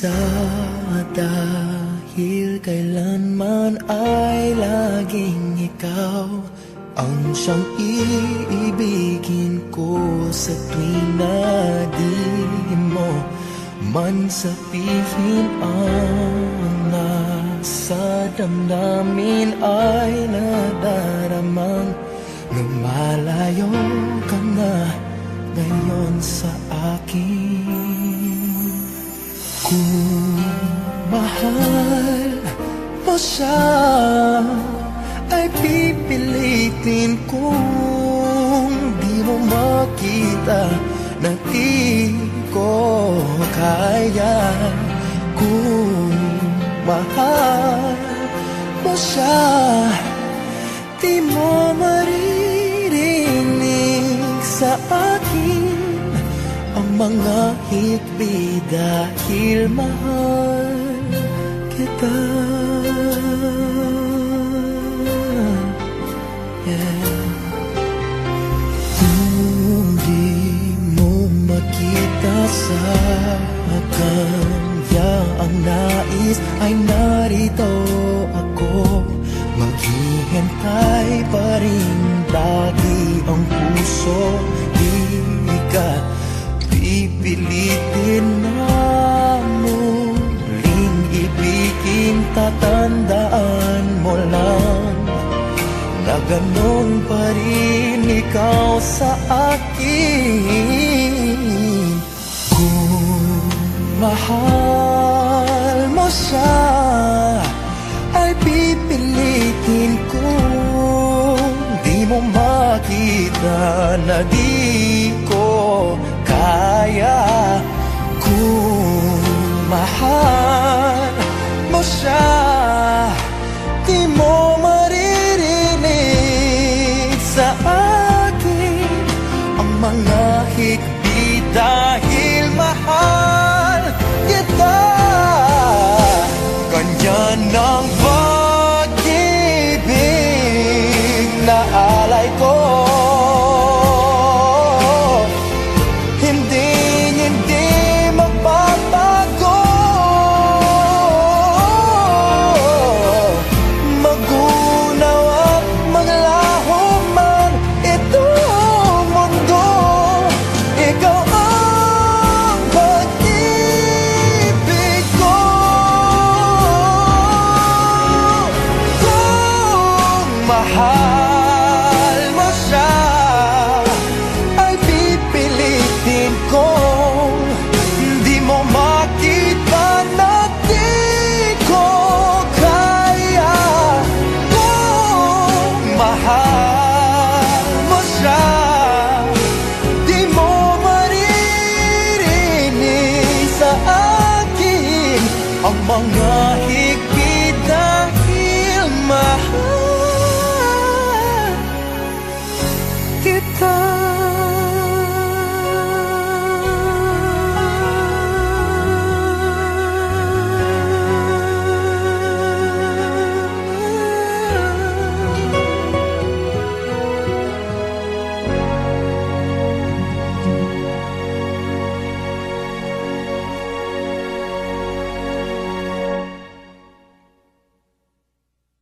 isa, dahil kailanman ay laging ikaw ang siyang iibigin ko sa tuwing na di mo man sabihin. Ang nasa damdamin ay nadaramang lumalayo ka na ngayon sa akin. Kung mahal mo siya, ay pipilitin kung di mo makita na di ko kaya. Kung mahal mo siya, di mo maririnig sa akin ang mga hikbi dahil mahal kita. Kung di mo makita sa kanya ang nais, ay narito ako. Maghihintay pa rin lagi ang puso, di ka pipilitin na muling ibigin. Tatandaan mo lang na ganon pa rin ikaw sa akin. Kung mahal mo siya, ay pipilitin kung di mo makita na di ko kaya. Kung mahal mo siya, di mo maririnig sa akin ang mga hikbi dahil mahal kita. Ganyan ang pag-ibig na alay ko, hindi magbabago. Magunaw at maglaho man itong mundo, ikaw ang pag-ibig ko. Kung mahal mo siya, ay pipilitin kong di mo makita na di ko kaya. Kung mahal mo siya, di mo maririnig sa akin ang mga higpit dahil mahal kita.